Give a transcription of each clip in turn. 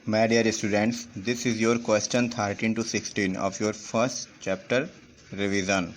My dear students, this is your question 13 to 16 of your first chapter revision.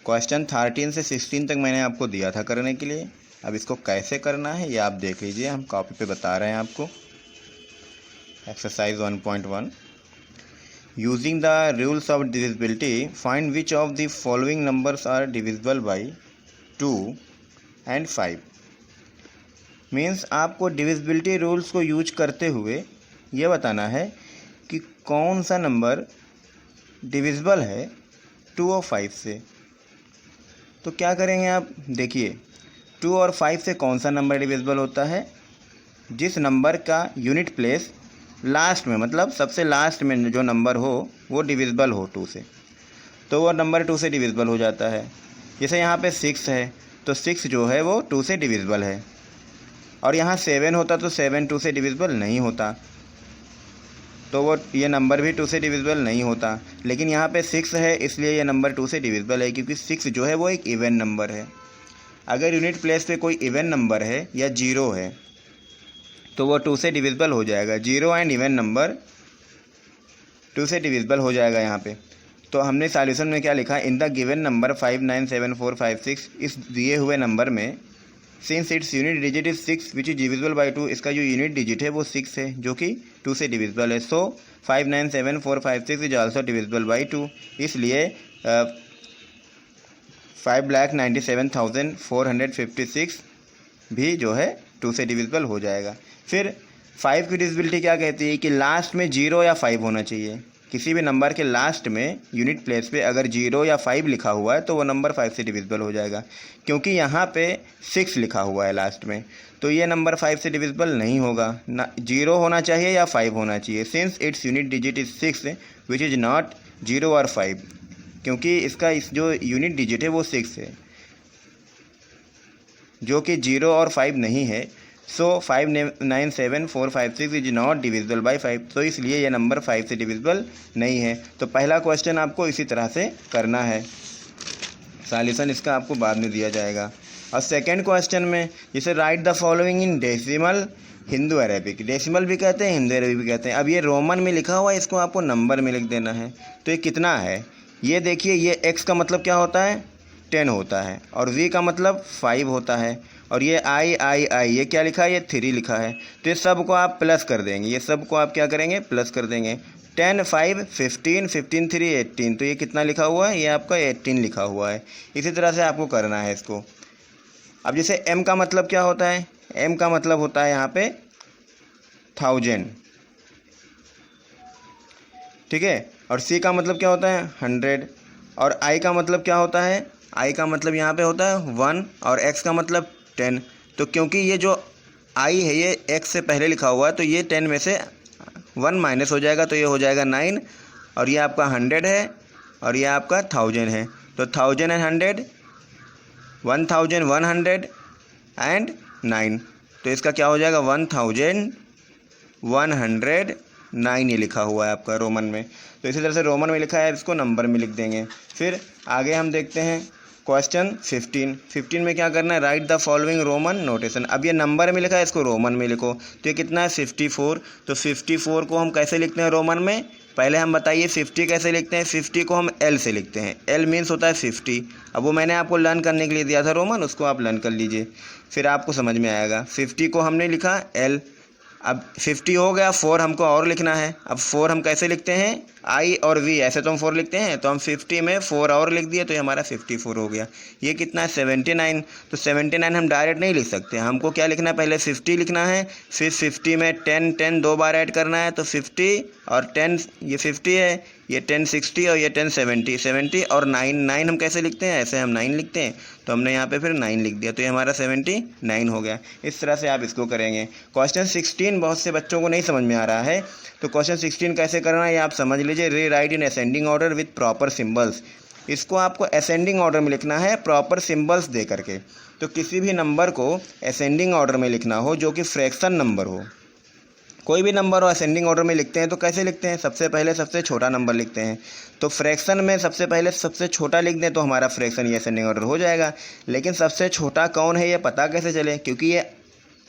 Question 13 से 16 तक मैंने आपको दिया था करने के लिए. अब इसको कैसे करना है ये आप देख लीजिए, हम कॉपी पे बता रहे हैं आपको. Exercise 1.1. Using the rules of divisibility find which of the following numbers are divisible by 2 and 5. Means आपको डिविजिबिलिटी रूल्स को यूज करते हुए ये बताना है कि कौन सा नंबर डिविजिबल है 2 और 5 से. तो क्या करेंगे आप देखिए, 2 और 5 से कौन सा नंबर डिविजिबल होता है? जिस नंबर का यूनिट प्लेस लास्ट में, मतलब सबसे लास्ट में जो नंबर हो वो डिविजिबल हो 2 से, तो वो नंबर 2 से डिविजिबल हो जाता है. जैसे यहाँ पे 6 है तो 6 जो है वो 2 से डिविजिबल है. और यहाँ 7 होता तो 7 2 से डिविजिबल नहीं होता, तो वो ये नंबर भी 2 से डिविजिबल नहीं होता. लेकिन यहाँ पे 6 है इसलिए ये नंबर 2 से डिविजिबल है, क्योंकि 6 जो है वो एक इवन नंबर है. अगर यूनिट प्लेस पे कोई इवन नंबर है या 0 है तो वो 2 से डिविजिबल हो जाएगा. 0 एंड इवन नंबर 2 से डिविजिबल हो जाएगा यहाँ पे. तो हमने सॉल्यूशन में क्या लिखा? इन द गिवन नंबर 597456, इस दिए हुए नंबर में since its unit digit is 6 which is divisible by 2, इसका जो यूनिट डिजिट है वो 6 है जो कि 2 से डिविजिबल है. सो 597456 इज आल्सो डिविजिबल बाई 2, इसलिए 5,97,456 भी जो है 2 से डिविजिबल हो जाएगा. फिर 5 की डिविजिबिलिटी क्या कहती है कि लास्ट में 0 या 5 होना चाहिए. किसी भी नंबर के लास्ट में यूनिट प्लेस पे अगर 0 या 5 लिखा हुआ है तो वो नंबर 5 से डिविजिबल हो जाएगा. क्योंकि यहाँ पे 6 लिखा हुआ है लास्ट में, तो ये नंबर 5 से डिविजिबल नहीं होगा. ना 0 होना चाहिए या 5 होना चाहिए. Since its unit digit is 6 which is not 0 और 5, क्योंकि इसका इस जो यूनिट डिजिट है वो 6 है जो कि 0 और 5 नहीं है. सो 597456 इज नॉट डिविजिबल बाई 5, तो इसलिए ये नंबर 5 से डिविजिबल नहीं है. तो पहला क्वेश्चन आपको इसी तरह से करना है. सॉल्यूशन इसका आपको बाद में दिया जाएगा. और सेकंड क्वेश्चन में जैसे right the following in decimal Hindu Arabic. Decimal भी कहते हैं, हिंदू अरेबिक भी कहते हैं. अब ये रोमन में लिखा हुआ है, इसको आपको नंबर में लिख देना है. तो ये कितना है ये देखिए. ये x का मतलब क्या होता है? 10 होता है. और v का मतलब 5 होता है. और ये I ये क्या लिखा है? ये 3 लिखा है. तो ये सब को आप प्लस कर देंगे. ये सब को आप क्या करेंगे? प्लस कर देंगे. 10 5 15 15 3 18, तो ये कितना लिखा हुआ है? ये आपका 18 लिखा हुआ है. इसी तरह से आपको करना है इसको. अब जैसे m का मतलब क्या होता है? m का मतलब होता है यहाँ पे 1000, ठीक है. और c का मतलब क्या होता है? 100. और i का मतलब क्या होता है? i का मतलब यहाँ पे होता है 1. और x का मतलब 10. तो क्योंकि ये जो i है ये x से पहले लिखा हुआ है, तो ये 10 में से 1 माइनस हो जाएगा, तो ये हो जाएगा 9. और ये आपका 100 है और ये आपका 1000 है. तो 1000 एंड 100, 1100 एंड 9, तो इसका क्या हो जाएगा? 1109 ये लिखा हुआ है आपका रोमन में. तो इसी तरह से रोमन में लिखा है, इसको नंबर में लिख देंगे. फिर आगे हम देखते हैं क्वेश्चन 15 में क्या करना है? Right the following Roman notation. अब ये नंबर में लिखा है, इसको रोमन में लिखो. तो ये कितना है? 54. तो 54 को हम कैसे लिखते हैं रोमन में? पहले हम बताइए 50 कैसे लिखते हैं. 50 को हम L से लिखते हैं. L मीन्स होता है 50. अब वो मैंने आपको लर्न करने के लिए दिया था रोमन, उसको आप लर्न कर लीजिए, फिर आपको समझ में आएगा. 50 को हमने लिखा L. अब 50 हो गया. 4 हमको और लिखना है. अब 4 हम कैसे लिखते हैं? I और V, ऐसे तो हम 4 लिखते हैं, तो हम 50 में 4 और लिख दिए, तो ये हमारा 54 हो गया. ये कितना है? 79. तो 79 हम डायरेक्ट नहीं लिख सकते, हमको क्या लिखना है? पहले 50 लिखना है, फिर 50 में 10 2 बार ऐड करना है, तो 50 और 10, ये 50 है, ये 10 60 और ये 10 70 और 9 हम कैसे लिखते हैं? ऐसे हम 9 लिखते हैं, तो हमने यहाँ पे फिर 9 लिख दिया, तो ये हमारा 79 हो गया. इस तरह से आप इसको करेंगे. क्वेश्चन 16 बहुत से बच्चों को नहीं समझ में आ रहा है, तो क्वेश्चन 16 कैसे करना है ये आप समझ लीजिए. री right in ascending order with proper symbols. इसको आपको असेंडिंग ऑर्डर में लिखना है प्रॉपर सिम्बल्स दे करके. तो किसी भी नंबर को असेंडिंग ऑर्डर में लिखना हो जो कि फ्रैक्शन नंबर हो, कोई भी नंबर हो असेंडिंग ऑर्डर में लिखते हैं तो कैसे लिखते हैं? सबसे पहले सबसे छोटा नंबर लिखते हैं. तो फ्रैक्शन में सबसे पहले सबसे छोटा लिख दें तो हमारा फ्रैक्शन ये असेंडिंग ऑर्डर हो जाएगा. लेकिन सबसे छोटा कौन है ये पता कैसे चले? क्योंकि ये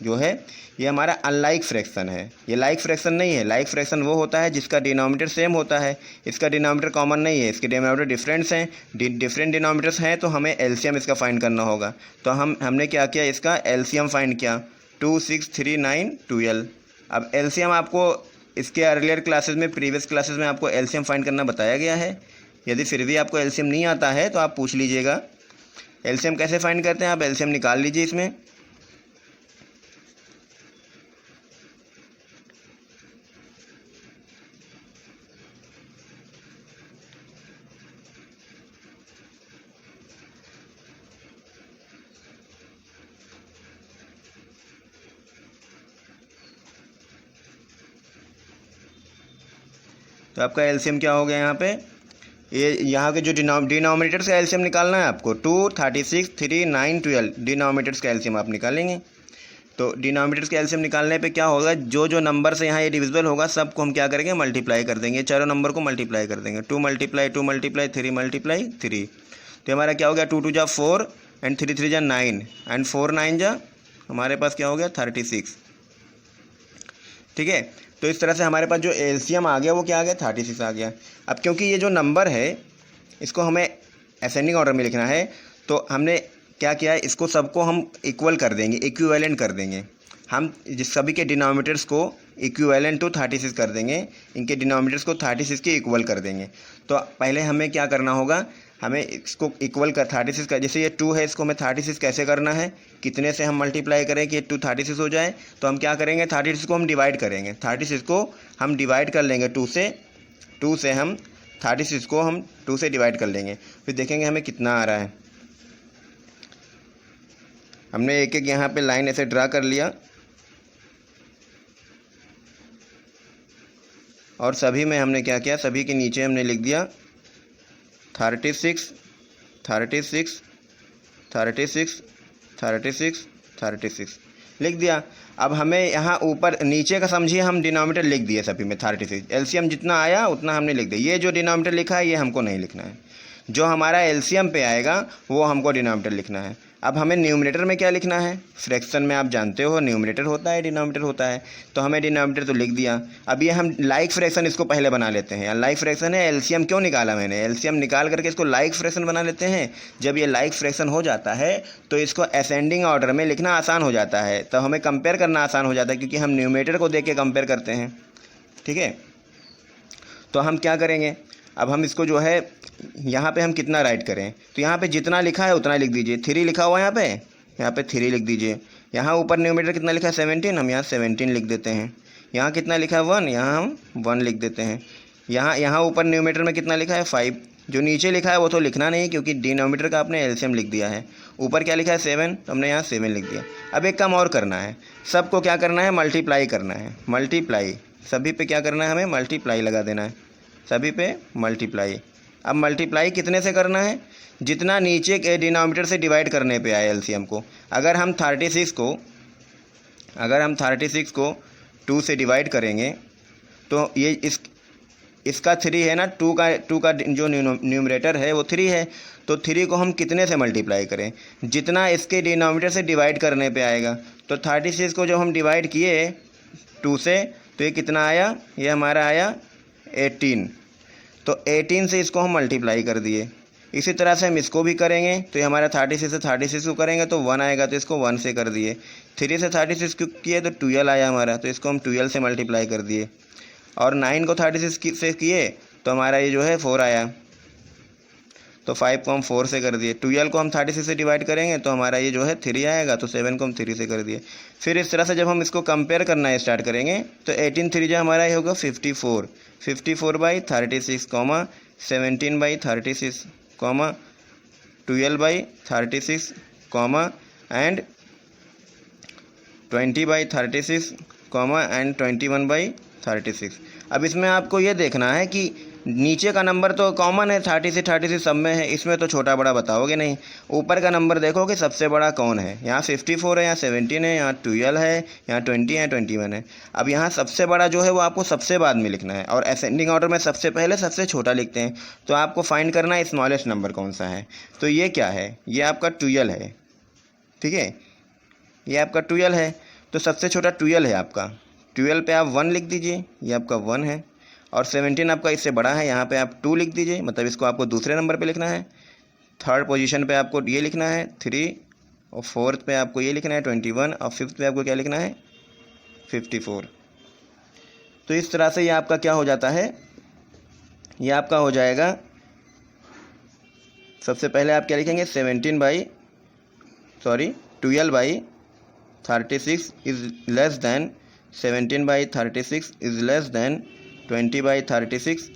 जो है ये हमारा अनलाइक फ्रैक्शन है। ये लाइक फ्रैक्शन नहीं है। लाइक फ्रैक्शन वो होता है जिसका डिनोमिनेटर सेम होता है, इसका डिनोमिनेटर कॉमन नहीं है, इसके डिनोमिनेटर डिफरेंट्स हैं, डिफरेंट डिनोमिनेटर्स हैं, तो हमें एलसीएम इसका फाइंड करना होगा। तो हमने क्या किया, इसका एलसीएम फाइंड किया 2, 6, 3, 9, 12। अब एलसीएम आपको इसके अर्लियर क्लासेस में, प्रीवियस क्लासेस में आपको एलसीएम फाइंड करना बताया गया है। यदि फिर भी आपको एलसीएम नहीं आता है तो आप पूछ लीजिएगा। एलसीएम कैसे फाइंड करते हैं, आप एलसीएम निकाल लीजिए इसमें। तो आपका एलसीएम क्या हो गया यहाँ पे, ये यहाँ के जो डिनोमिनेटर्स का एलसीएम निकालना है आपको 2, 36, 3, 9, 12 डिनोमिनेटर्स का एलसीएम आप निकालेंगे। तो डिनोमिनेटर्स का एलसीएम निकालने पे क्या होगा, जो जो नंबर से यहाँ ये डिविजिबल होगा सबको हम क्या करेंगे, मल्टीप्लाई कर देंगे। चारों नंबर को मल्टीप्लाई कर देंगे, 2 मल्टीप्लाई 2 मल्टीप्लाई 3 मल्टीप्लाई 3। तो हमारा क्या हो गया, 2 2 जा 4 एंड 3 3 जा 9 एंड 4 9 जा हमारे पास क्या हो गया 36। ठीक है, तो इस तरह से हमारे पास जो एलसीएम आ गया वो क्या आ गया 36 आ गया। अब क्योंकि ये जो नंबर है इसको हमें असेंडिंग ऑर्डर में लिखना है, तो हमने क्या किया है, इसको सबको हम इक्वल कर देंगे, इक्विवेलेंट कर देंगे। हम जिस सभी के डिनोमिनेटर्स को इक्विवेलेंट टू 36 कर देंगे, इनके डिनोमिनेटर्स को 36 के इक्वल कर देंगे। तो पहले हमें क्या करना होगा, हमें इसको इक्वल कर 36 का, जैसे ये 2 है इसको हमें 36 कैसे करना है, कितने से हम मल्टीप्लाई करें कि ये 2 36 हो जाए। तो हम क्या करेंगे, 36 को हम डिवाइड करेंगे, 36 को हम डिवाइड कर लेंगे 2 से हम 36 को हम 2 से डिवाइड कर लेंगे, फिर देखेंगे हमें कितना आ रहा है। हमने एक एक यहाँ पे लाइन ऐसे ड्रा कर लिया और सभी में हमने क्या किया, सभी के नीचे हमने लिख दिया 36 36 36 36 36 लिख दिया। अब हमें यहाँ ऊपर नीचे का समझिए हम डिनोमिनेटर लिख दिए सभी में 36, एलसीएम जितना आया उतना हमने लिख दिया। ये जो डिनोमिनेटर लिखा है ये हमको नहीं लिखना है, जो हमारा एलसीएम पे आएगा वो हमको डिनोमिनेटर लिखना है। अब हमें न्यूमरेटर में क्या लिखना है, फ्रैक्शन में आप जानते हो न्यूमरेटर होता है डिनोमिनेटर होता है, तो हमें डिनोमिनेटर तो लिख दिया। अब ये हम लाइक फ्रैक्शन इसको पहले बना लेते हैं। लाइक फ्रैक्शन है, एलसीएम क्यों निकाला मैंने, एलसीएम निकाल करके इसको लाइक फ्रैक्शन बना लेते हैं। जब ये लाइक फ्रैक्शन हो जाता है तो इसको असेंडिंग ऑर्डर में लिखना आसान हो जाता है, तो हमें कंपेयर करना आसान हो जाता है, क्योंकि हम न्यूमरेटर को देख के कंपेयर करते हैं। ठीक है, तो हम क्या करेंगे, अब हम इसको जो है यहाँ पे हम कितना राइट करें, तो यहाँ पे जितना लिखा है उतना लिख दीजिए। 3 लिखा हुआ है यहाँ पे 3 लिख दीजिए। यहाँ ऊपर न्यूमरेटर कितना लिखा है 17, हम यहाँ 17 लिख देते हैं। यहाँ कितना लिखा है 1, यहाँ हम 1 लिख देते हैं। यहाँ ऊपर न्यूमरेटर में कितना लिखा है 5, जो नीचे लिखा है वो तो लिखना नहीं क्योंकि डिनोमिनेटर का आपने एलसीएम लिख दिया है। ऊपर क्या लिखा है 7, तो हमने यहाँ 7 लिख दिया। अब एक काम और करना है, सबको क्या करना है, मल्टीप्लाई करना है। मल्टीप्लाई सभी पे क्या करना है, हमें मल्टीप्लाई लगा देना है, सभी पे मल्टीप्लाई। अब मल्टीप्लाई कितने से करना है, जितना नीचे के डिनोमिनेटर से डिवाइड करने पे आए एलसीएम को। अगर हम 36 को 2 से डिवाइड करेंगे तो ये इसका 3 है ना, 2 का जो न्यूमरेटर है वो 3 है, तो 3 को हम कितने से मल्टीप्लाई करें, जितना इसके डिनोमिनेटर से डिवाइड करने पे आएगा। तो 36 को जब हम डिवाइड किए 2 से तो ये कितना आया, ये हमारा आया 18, तो 18 से इसको हम मल्टीप्लाई कर दिए। इसी तरह से हम इसको भी करेंगे, तो ये हमारा 36 से 36 को करेंगे तो 1 आएगा, तो इसको 1 से कर दिए। 3 से 36 को किए तो 12 आया हमारा, तो इसको हम 12 से मल्टीप्लाई कर दिए। और 9 को 36 से किए तो हमारा ये जो है 4 आया, तो 5 को हम 4 से कर दिए। 12 को हम 36 से डिवाइड करेंगे तो हमारा ये जो है 3 आएगा, तो 7 को हम 3 से कर दिए। फिर इस तरह से जब हम इसको कंपेयर करना स्टार्ट करेंगे तो 18 3 जो हमारा ये होगा 54, 54/36, 17/36, 12/36, एंड 20/36, एंड 21/36। अब इसमें आपको ये देखना है कि नीचे का नंबर तो कॉमन है, 30 से 36 सब में है, इसमें तो छोटा बड़ा बताओगे नहीं। ऊपर का नंबर देखो कि सबसे बड़ा कौन है, यहाँ 54 है, यहाँ 17 है, यहाँ 12 है, यहाँ 20 है, 21 है। अब यहाँ सबसे बड़ा जो है वो आपको सबसे बाद में लिखना है, और असेंडिंग ऑर्डर में सबसे पहले सबसे छोटा लिखते हैं। तो आपको फाइंड करना है स्मॉलेस्ट नंबर कौन सा है, तो ये क्या है, ये आपका 12 है। ठीक है, ये आपका 12 है। तो सबसे छोटा 12 है आपका, 12 पे आप 1 लिख दीजिए, ये आपका 1 है। और 17 आपका इससे बड़ा है, यहाँ पे आप 2 लिख दीजिए, मतलब इसको आपको दूसरे नंबर पे लिखना है। थर्ड पोजीशन पे आपको ये लिखना है 3, और फोर्थ पे आपको ये लिखना है 21, और फिफ्थ पे आपको क्या लिखना है 54। तो इस तरह से ये आपका क्या हो जाता है, ये आपका हो जाएगा, सबसे पहले आप क्या लिखेंगे 12/36 is less than 17/36 is less than 20/36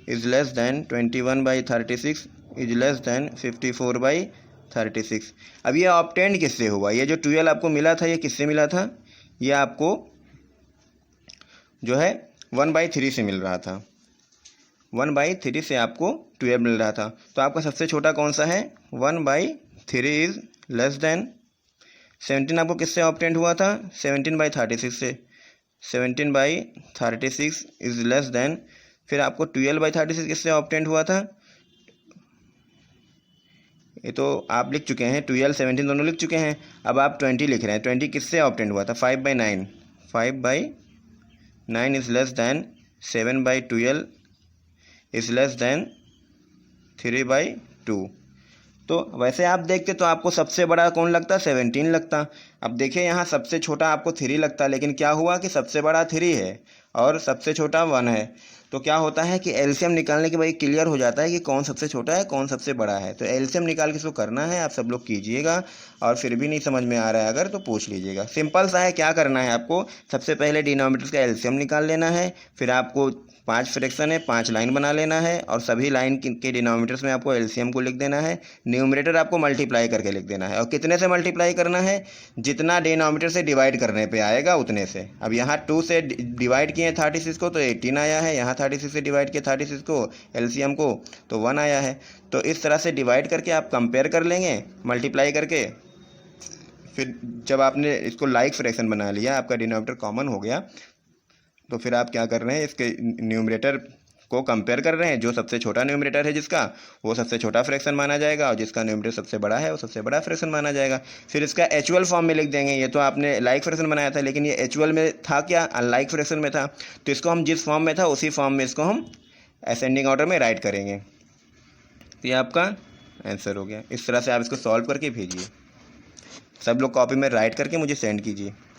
is less than 21/36 is less than 54/36। अब ये ऑब्टेंड किससे हुआ, ये जो 12 आपको मिला था ये किससे मिला था, ये आपको जो है 1/3 से मिल रहा था, 1/3 से आपको 12 मिल रहा था। तो आपका सबसे छोटा कौन सा है, 1/3 इज़ लेस दैन 17 आपको किससे ऑब्टेंड हुआ था, 17/36 से, 17/36 इज़ लेस दैन, फिर आपको 12/36 किससे ऑब्टेंड हुआ था, ये तो आप लिख चुके हैं, 12 17 दोनों लिख चुके हैं। अब आप 20 लिख रहे हैं, 20 किससे ऑब्टेंड हुआ था, 5/9, 5/9 is less than 7/12 is less than 3/2। तो वैसे आप देखते तो आपको सबसे बड़ा कौन लगता, 17 लगता। अब देखिए यहाँ सबसे छोटा आपको 3 लगता, लेकिन क्या हुआ कि सबसे बड़ा 3 है और सबसे छोटा 1 है। तो क्या होता है कि एलसीएम निकालने के बाद क्लियर हो जाता है कि कौन सबसे छोटा है कौन सबसे बड़ा है। तो एलसीएम निकाल के इसको करना है, आप सब लोग कीजिएगा, और फिर भी नहीं समझ में आ रहा है अगर तो पूछ लीजिएगा। सिंपल सा है, क्या करना है आपको, सबसे पहले डिनोमिनेटर्स का एलसीएम निकाल लेना है, फिर आपको 5 फ्रैक्शन है 5 लाइन बना लेना है, और सभी लाइन के डिनोमिनेटर्स में आपको एलसीएम को लिख देना है, न्यूमरेटर आपको मल्टीप्लाई करके लिख देना है। और कितने से मल्टीप्लाई करना है, जितना डिनोमिनेटर से डिवाइड करने पे आएगा उतने से। अब यहाँ 2 से डिवाइड किए 36 को तो 18 आया है, यहाँ 36 से डिवाइड किए 36 को एलसीएम को तो 1 आया है। तो इस तरह से डिवाइड करके आप कंपेयर कर लेंगे मल्टीप्लाई करके। फिर जब आपने इसको लाइक फ्रैक्शन बना लिया, आपका डिनोमिनेटर कॉमन हो गया, तो फिर आप क्या कर रहे हैं, इसके न्यूमरेटर को कंपेयर कर रहे हैं, जो सबसे छोटा न्यूमरेटर है जिसका, वो सबसे छोटा फ्रैक्शन माना जाएगा, और जिसका न्यूमरेटर सबसे बड़ा है वो सबसे बड़ा फ्रैक्शन माना जाएगा। फिर इसका एचुअल फॉर्म में लिख देंगे। ये तो आपने लाइक फ्रैक्शन बनाया था, लेकिन ये एचुअल में था क्या, अनलाइक फ्रैक्शन में था। तो इसको हम जिस फॉर्म में था उसी फॉर्म में इसको हम असेंडिंग ऑर्डर में राइट करेंगे। तो ये आपका आंसर हो गया। इस तरह से आप इसको सॉल्व करके भेजिए। सब लोग कॉपी में राइट करके मुझे सेंड कीजिए।